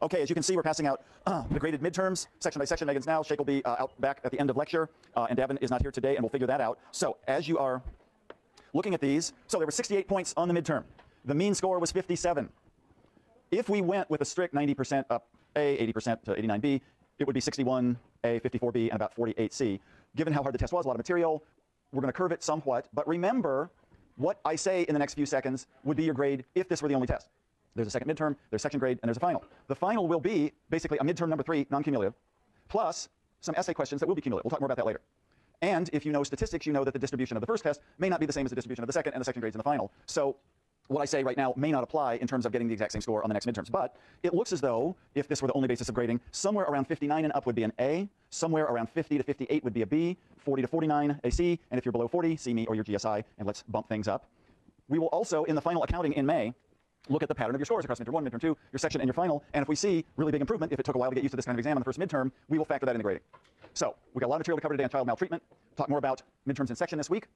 Okay, as you can see, we're passing out the graded midterms, section by section. Megan's now. Shake will be out back at the end of lecture, and Davin is not here today, and we'll figure that out. So as you are looking at these, so there were 68 points on the midterm. The mean score was 57. If we went with a strict 90% up A, 80% to 89B, it would be 61A, 54B, and about 48C. Given how hard the test was, a lot of material, we're going to curve it somewhat. But remember, what I say in the next few seconds would be your grade if this were the only test. There's a second midterm, there's section grade, and there's a final. The final will be basically a midterm number 3, non-cumulative, plus some essay questions that will be cumulative. We'll talk more about that later. And if you know statistics, you know that the distribution of the first test may not be the same as the distribution of the second and the section grades in the final. So what I say right now may not apply in terms of getting the exact same score on the next midterms. But it looks as though, if this were the only basis of grading, somewhere around 59 and up would be an A, somewhere around 50 to 58 would be a B, 40 to 49 a C, and if you're below 40, see me or your GSI, and let's bump things up. We will also, in the final accounting in May, look at the pattern of your scores across midterm 1, midterm 2, your section, and your final. And if we see really big improvement, if it took a while to get used to this kind of exam on the first midterm, we will factor that in the grading. So we've got a lot of material to cover today on child maltreatment. Talk more about midterms and section this week.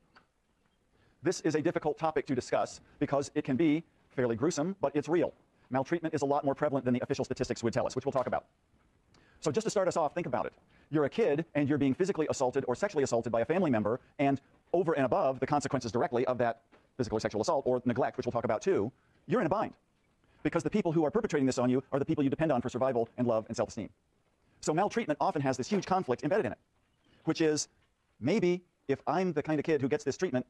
This is a difficult topic to discuss because it can be fairly gruesome, but it's real. Maltreatment is a lot more prevalent than the official statistics would tell us, which we'll talk about. So just to start us off, think about it. You're a kid and you're being physically assaulted or sexually assaulted by a family member, and over and above the consequences directly of that physical or sexual assault or neglect, which we'll talk about too, you're in a bind. Because the people who are perpetrating this on you are the people you depend on for survival and love and self-esteem. So maltreatment often has this huge conflict embedded in it, which is maybe if I'm the kind of kid who gets this treatment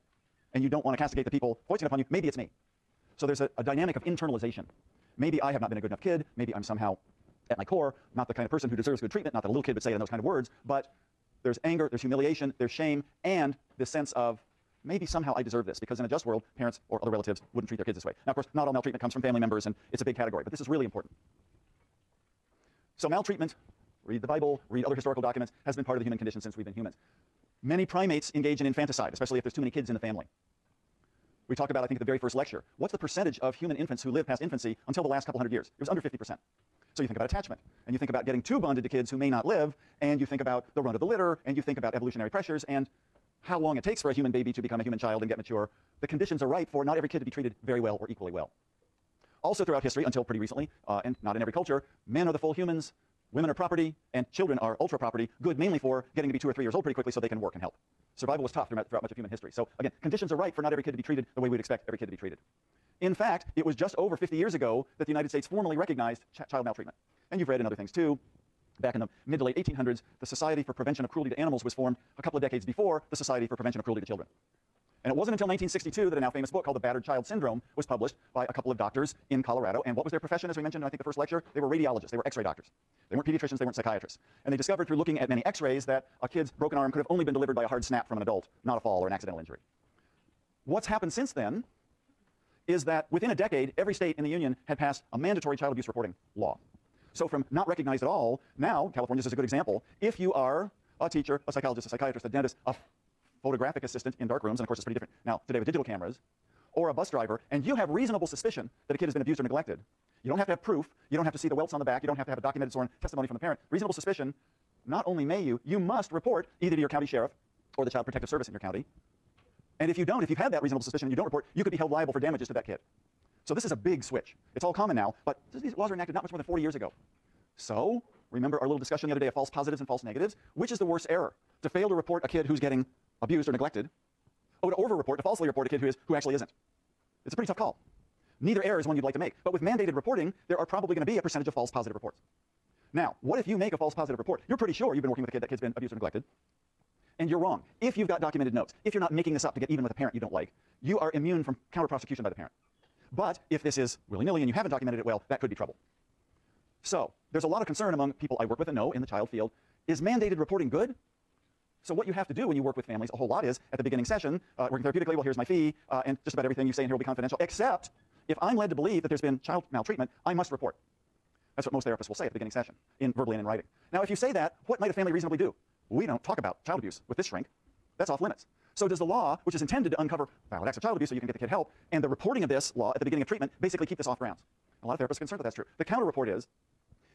and you don't want to castigate the people foisting it upon you, maybe it's me. So there's a dynamic of internalization. Maybe I have not been a good enough kid. Maybe I'm somehow, at my core, not the kind of person who deserves good treatment, not that a little kid would say in those kind of words, but there's anger, there's humiliation, there's shame, and this sense of maybe somehow I deserve this, because in a just world, parents or other relatives wouldn't treat their kids this way. Now, of course, not all maltreatment comes from family members, and it's a big category, but this is really important. So maltreatment, read the Bible, read other historical documents, has been part of the human condition since we've been humans. Many primates engage in infanticide, especially if there's too many kids in the family. We talked about, I think, at the very first lecture, what's the percentage of human infants who live past infancy until the last couple hundred years? It was under 50%. So you think about attachment, and you think about getting too bonded to kids who may not live, and you think about the run of the litter, and you think about evolutionary pressures, and how long it takes for a human baby to become a human child and get mature. The conditions are ripe for not every kid to be treated very well or equally well. Also throughout history, until pretty recently, and not in every culture, men are the full humans, women are property, and children are ultra property, good mainly for getting to be 2 or 3 years old pretty quickly so they can work and help. Survival was tough throughout much of human history. So again, conditions are ripe for not every kid to be treated the way we'd expect every kid to be treated. In fact, it was just over 50 years ago that the United States formally recognized child maltreatment. And you've read in other things too. Back in the mid to late 1800s, the Society for Prevention of Cruelty to Animals was formed a couple of decades before the Society for Prevention of Cruelty to Children. And it wasn't until 1962 that a now famous book called The Battered Child Syndrome was published by a couple of doctors in Colorado. And what was their profession, as we mentioned in, I think, the first lecture? They were radiologists. They were x-ray doctors. They weren't pediatricians. They weren't psychiatrists. And they discovered through looking at many x-rays that a kid's broken arm could have only been delivered by a hard snap from an adult, not a fall or an accidental injury. What's happened since then is that within a decade, every state in the union had passed a mandatory child abuse reporting law. So from not recognized at all, now, California is a good example, if you are a teacher, a psychologist, a psychiatrist, a dentist, a photographic assistant in dark rooms, and of course it's pretty different now today with digital cameras, or a bus driver, and you have reasonable suspicion that a kid has been abused or neglected, you don't have to have proof, you don't have to see the welts on the back, you don't have to have a documented sworn testimony from the parent. Reasonable suspicion, not only may you must report either to your county sheriff or the Child Protective Service in your county. And if you don't, if you've had that reasonable suspicion and you don't report, you could be held liable for damages to that kid. So this is a big switch. It's all common now, but these laws were enacted not much more than 40 years ago. So, remember our little discussion the other day of false positives and false negatives? Which is the worst error? To fail to report a kid who's getting abused or neglected, or to over-report, to falsely report a kid who actually isn't? It's a pretty tough call. Neither error is one you'd like to make. But with mandated reporting, there are probably going to be a percentage of false positive reports. Now, what if you make a false positive report? You're pretty sure you've been working with a kid, that kid's been abused or neglected, and you're wrong. If you've got documented notes, if you're not making this up to get even with a parent you don't like, you are immune from counter-prosecution by the parent. But if this is willy-nilly and you haven't documented it well, that could be trouble. So, there's a lot of concern among people I work with and know in the child field. Is mandated reporting good? So what you have to do when you work with families a whole lot is, at the beginning session, working therapeutically, well, here's my fee, and just about everything you say in here will be confidential, except if I'm led to believe that there's been child maltreatment, I must report. That's what most therapists will say at the beginning session, verbally and in writing. Now, if you say that, what might a family reasonably do? We don't talk about child abuse with this shrink. That's off limits. So does the law, which is intended to uncover valid acts of child abuse so you can get the kid help, and the reporting of this law at the beginning of treatment basically keep this off grounds? A lot of therapists are concerned that that's true. The counter report is,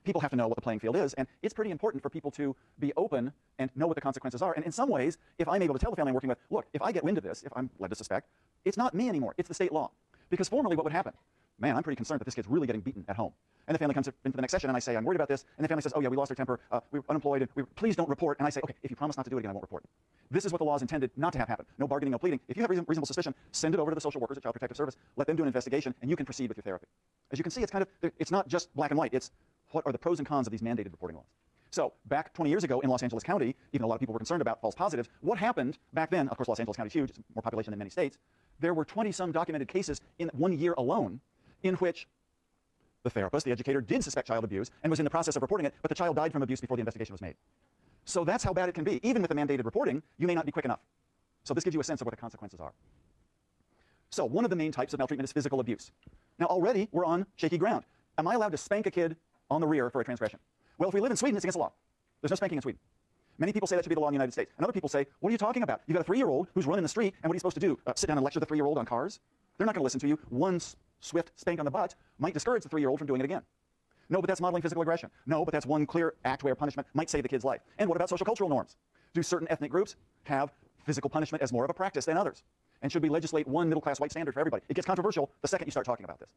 people have to know what the playing field is, and it's pretty important for people to be open and know what the consequences are. And in some ways, if I'm able to tell the family I'm working with, look, if I get wind of this, if I'm led to suspect, it's not me anymore, it's the state law. Because formerly what would happen? man, I'm pretty concerned that this kid's really getting beaten at home. And the family comes into the next session, and I say, I'm worried about this. And the family says, oh, yeah, we lost our temper. We're unemployed. And please don't report. And I say, okay, if you promise not to do it again, I won't report. This is what the law is intended not to have happen. No bargaining, no pleading. If you have reasonable suspicion, send it over to the social workers at Child Protective Service. Let them do an investigation, and you can proceed with your therapy. As you can see, it's not just black and white. It's what are the pros and cons of these mandated reporting laws. So back 20 years ago in Los Angeles County, even though a lot of people were concerned about false positives, what happened back then, of course, Los Angeles County is huge, it's more population than many states, there were 20-some documented cases in 1 year alone in which the therapist, the educator, did suspect child abuse and was in the process of reporting it, but the child died from abuse before the investigation was made. So that's how bad it can be. Even with the mandated reporting, you may not be quick enough. So this gives you a sense of what the consequences are. So one of the main types of maltreatment is physical abuse. Now already we're on shaky ground. Am I allowed to spank a kid on the rear for a transgression? Well, if we live in Sweden, it's against the law. There's no spanking in Sweden. Many people say that should be the law in the United States. And other people say, what are you talking about? You've got a 3-year-old who's running the street, and what are you supposed to do? Sit down and lecture the 3-year-old on cars? They're not going to listen to you. One swift spank on the butt might discourage the 3-year-old from doing it again. No, but that's modeling physical aggression. No, but that's one clear act where punishment might save the kid's life. And what about social cultural norms? Do certain ethnic groups have physical punishment as more of a practice than others? And should we legislate one middle-class white standard for everybody? It gets controversial the second you start talking about this.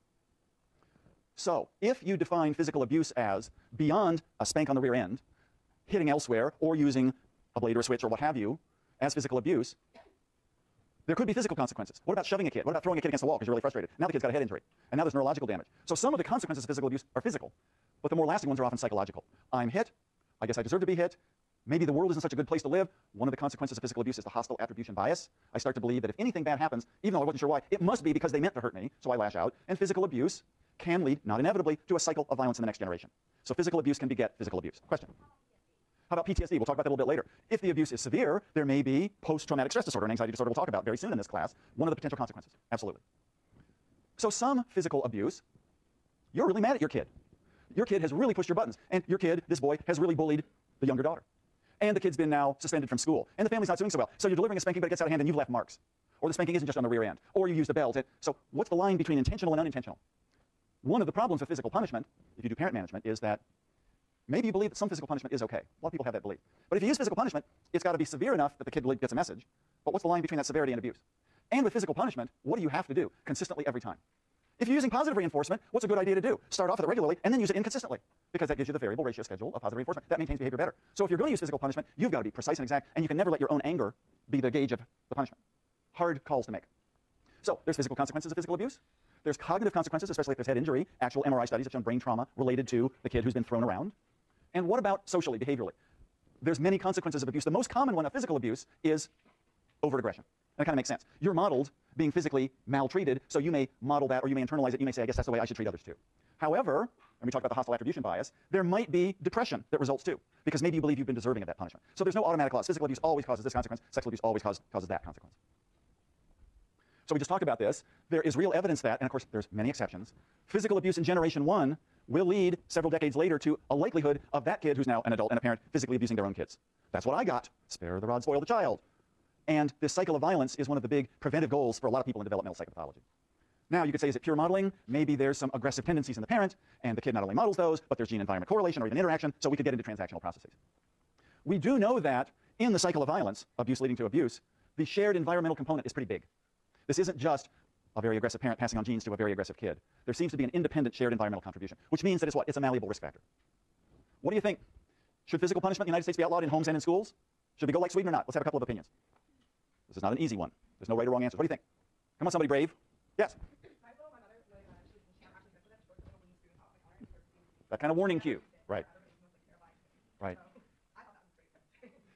So if you define physical abuse as beyond a spank on the rear end, hitting elsewhere, or using a blade or a switch or what have you as physical abuse, there could be physical consequences. What about shoving a kid? What about throwing a kid against the wall because you're really frustrated? Now the kid's got a head injury, and now there's neurological damage. So some of the consequences of physical abuse are physical, but the more lasting ones are often psychological. I'm hit. I guess I deserve to be hit. Maybe the world isn't such a good place to live. One of the consequences of physical abuse is the hostile attribution bias. I start to believe that if anything bad happens, even though I wasn't sure why, it must be because they meant to hurt me, so I lash out. And physical abuse can lead, not inevitably, to a cycle of violence in the next generation. So physical abuse can beget physical abuse. Question? How about PTSD? We'll talk about that a little bit later. If the abuse is severe, there may be post-traumatic stress disorder and anxiety disorder we'll talk about very soon in this class. One of the potential consequences. Absolutely. So some physical abuse, you're really mad at your kid. Your kid has really pushed your buttons. And your kid, this boy, has really bullied the younger daughter. And the kid's been now suspended from school. And the family's not doing so well. So you're delivering a spanking, but it gets out of hand and you've left marks. Or the spanking isn't just on the rear end. Or you used a belt. So what's the line between intentional and unintentional? One of the problems with physical punishment, if you do parent management, is that maybe you believe that some physical punishment is okay. A lot of people have that belief. But if you use physical punishment, it's got to be severe enough that the kid gets a message. But what's the line between that severity and abuse? And with physical punishment, what do you have to do consistently every time? If you're using positive reinforcement, what's a good idea to do? Start off with it regularly and then use it inconsistently, because that gives you the variable ratio schedule of positive reinforcement. That maintains behavior better. So if you're going to use physical punishment, you've got to be precise and exact, and you can never let your own anger be the gauge of the punishment. Hard calls to make. So there's physical consequences of physical abuse. There's cognitive consequences, especially if there's head injury. Actual MRI studies have shown brain trauma related to the kid who's been thrown around. And what about socially, behaviorally? There's many consequences of abuse. The most common one of physical abuse is overt aggression. That kind of makes sense. You're modeled being physically maltreated, so you may model that, or you may internalize it. You may say, I guess that's the way I should treat others too. However, when we talk about the hostile attribution bias, there might be depression that results too, because maybe you believe you've been deserving of that punishment. So there's no automatic laws. Physical abuse always causes this consequence. Sexual abuse always causes that consequence. So we just talked about this. There is real evidence that, and of course there's many exceptions, physical abuse in generation 1 will lead several decades later to a likelihood of that kid who's now an adult and a parent physically abusing their own kids. That's what I got. Spare the rod, spoil the child. And this cycle of violence is one of the big preventive goals for a lot of people in developmental psychopathology. Now you could say, is it pure modeling? Maybe there's some aggressive tendencies in the parent, and the kid not only models those, but there's gene-environment correlation or even interaction, so we could get into transactional processes. We do know that in the cycle of violence, abuse leading to abuse, the shared environmental component is pretty big. This isn't just a very aggressive parent passing on genes to a very aggressive kid. There seems to be an independent shared environmental contribution, which means that it's what? It's a malleable risk factor. What do you think? Should physical punishment in the United States be outlawed in homes and in schools? Should we go like Sweden or not? Let's have a couple of opinions. This is not an easy one. There's no right or wrong answer. What do you think? Come on, somebody brave. Yes? That kind of warning cue. Right. Right.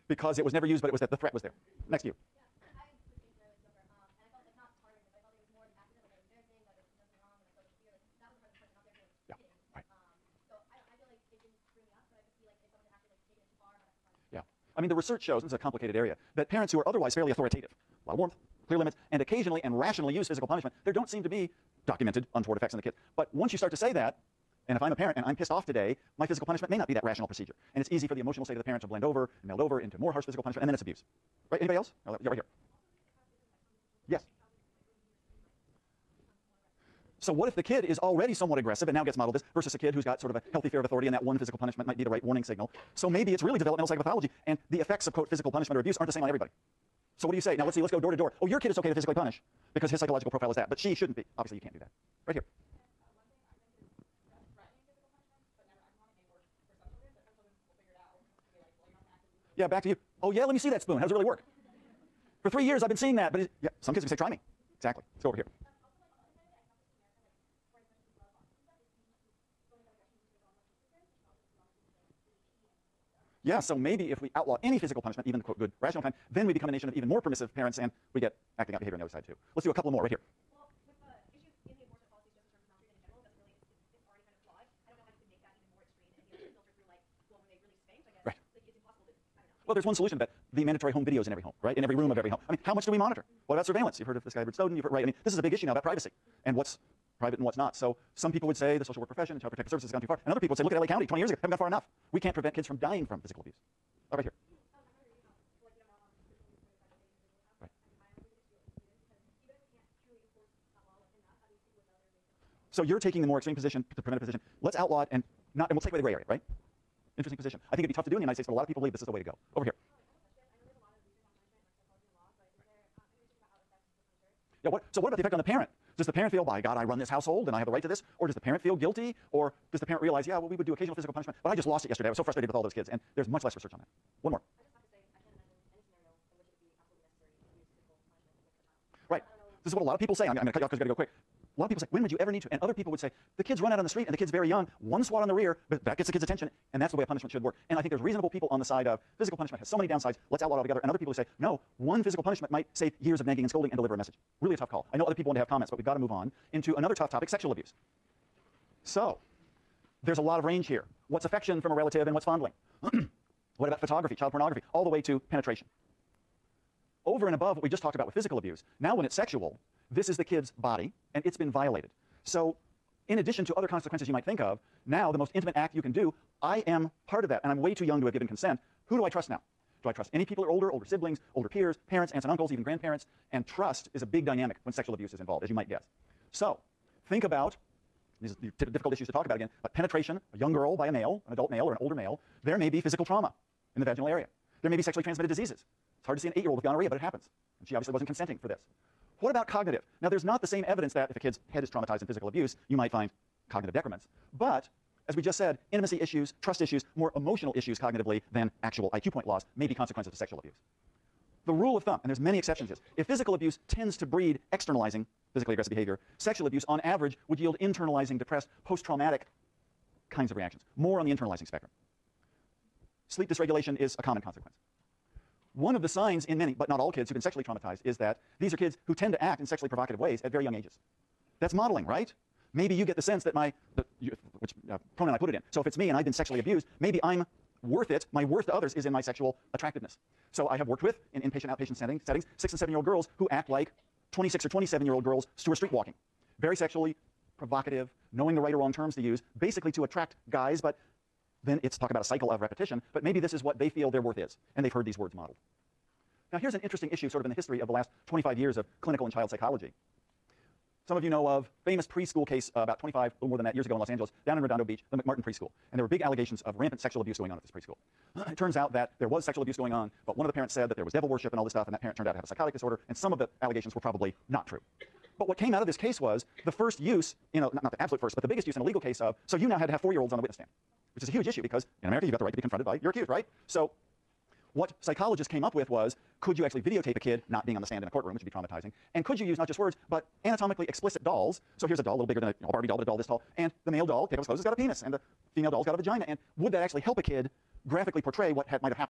Because it was never used, but it was that the threat was there. Next to you. I mean, the research shows, this is a complicated area, that parents who are otherwise fairly authoritative, a lot of warmth, clear limits, and occasionally and rationally use physical punishment, there don't seem to be documented untoward effects on the kid. But once you start to say that, and if I'm a parent and I'm pissed off today, my physical punishment may not be that rational procedure. And it's easy for the emotional state of the parent to blend over and meld over into more harsh physical punishment, and then it's abuse. Right? Anybody else? Yeah, right here. Yes? So what if the kid is already somewhat aggressive and now gets modeled this versus a kid who's got sort of a healthy fear of authority, and that one physical punishment might be the right warning signal? So maybe it's really developmental psychopathology, and the effects of, quote, physical punishment or abuse aren't the same on everybody. So what do you say? Now let's see, let's go door to door. Oh, your kid is okay to physically punish because his psychological profile is that, but she shouldn't be. Obviously you can't do that. Right here. Yeah, back to you. Oh, yeah, let me see that spoon. How does it really work? For 3 years, I've been seeing that. But yeah, some kids can say, try me. Exactly. Let's go over here. Yeah, so maybe if we outlaw any physical punishment, even quote good rational kind, then we become a nation of even more permissive parents, and we get acting out behavior on the other side too. Let's do a couple more right here. Well, with the issues in the abortion policies, just in terms of maltreatment in general, it's already kind of flawed. I don't know how you can make that even more extreme and be able to filter through, like, well, when they really spanked, I guess, right. Like, it's impossible to, I don't know. Well, there's one solution to that. The mandatory home videos in every home, right? In every room of every home. I mean, how much do we monitor? What about surveillance? You've heard of this guy, Edward Snowden. You've heard, right? I mean, this is a big issue now about privacy and what's private and what's not. So some people would say the social work profession and child protective services has gone too far. And other people would say, look at LA County 20 years ago, haven't gone far enough. We can't prevent kids from dying from physical abuse. Oh, right here. Right. So you're taking the more extreme position, the preventive position. Let's outlaw it and we'll take away the gray area, right? Interesting position. I think it'd be tough to do in the United States, but a lot of people believe this is the way to go. Over here. Yeah, so what about the effect on the parent? Does the parent feel, by God, I run this household and I have the right to this? Or does the parent feel guilty? Or does the parent realize, yeah, well, we would do occasional physical punishment, but I just lost it yesterday. I was so frustrated with all those kids. And there's much less research on that. One more. Right. This is what a lot of people say. I'm going to cut you off because I've got to go quick. A lot of people say, when would you ever need to? And other people would say, the kids run out on the street and the kid's very young, one swat on the rear, but that gets the kid's attention, and that's the way a punishment should work. And I think there's reasonable people on the side of physical punishment has so many downsides, let's outlaw it altogether. And other people who say, no, one physical punishment might save years of nagging and scolding and deliver a message. Really a tough call. I know other people want to have comments, but we've got to move on into another tough topic, sexual abuse. So, there's a lot of range here. What's affection from a relative and what's fondling? What about photography, child pornography, all the way to penetration? Over and above what we just talked about with physical abuse, now when it's sexual, this is the kid's body, and it's been violated. So in addition to other consequences you might think of, now the most intimate act you can do, I am part of that, and I'm way too young to have given consent. Who do I trust now? Do I trust any people who are older, older siblings, older peers, parents, aunts and uncles, even grandparents? And trust is a big dynamic when sexual abuse is involved, as you might guess. So think about, these are difficult issues to talk about again, but penetration, a young girl by a male, an adult male or an older male, there may be physical trauma in the vaginal area. There may be sexually transmitted diseases. It's hard to see an 8-year-old with gonorrhea, but it happens. And she obviously wasn't consenting for this. What about cognitive? Now, there's not the same evidence that if a kid's head is traumatized in physical abuse, you might find cognitive decrements. But, as we just said, intimacy issues, trust issues, more emotional issues cognitively than actual IQ point loss may be consequences of sexual abuse. The rule of thumb, and there's many exceptions to this, if physical abuse tends to breed externalizing physically aggressive behavior, sexual abuse on average would yield internalizing, depressed, post-traumatic kinds of reactions, more on the internalizing spectrum. Sleep dysregulation is a common consequence. One of the signs in many, but not all kids who've been sexually traumatized is that these are kids who tend to act in sexually provocative ways at very young ages. That's modeling, right? Maybe you get the sense that which pronoun I put it in. So if it's me and I've been sexually abused, maybe I'm worth it. My worth to others is in my sexual attractiveness. So I have worked with, in inpatient, outpatient settings, 6- and 7-year-old girls who act like 26 or 27-year-old girls who are street walking. Very sexually provocative, knowing the right or wrong terms to use, basically to attract guys, but then it's talk about a cycle of repetition, but maybe this is what they feel their worth is, and they've heard these words modeled. Now here's an interesting issue sort of in the history of the last 25 years of clinical and child psychology. Some of you know of famous preschool case about 25, a little more than that, years ago in Los Angeles, down in Redondo Beach, the McMartin Preschool. And there were big allegations of rampant sexual abuse going on at this preschool. It turns out that there was sexual abuse going on, but one of the parents said that there was devil worship and all this stuff, and that parent turned out to have a psychotic disorder, and some of the allegations were probably not true. But what came out of this case was the first use, not the absolute first, but the biggest use in a legal case of, so you now had to have 4-year-olds on the witness stand, which is a huge issue because in America you've got the right to be confronted by your accused, right? So what psychologists came up with was, could you actually videotape a kid not being on the stand in a courtroom, which would be traumatizing, and could you use not just words, but anatomically explicit dolls? So here's a doll a little bigger than a Barbie doll, but a doll this tall, and the male doll, take off his clothes, has got a penis, and the female doll's got a vagina, and would that actually help a kid graphically portray what might have happened?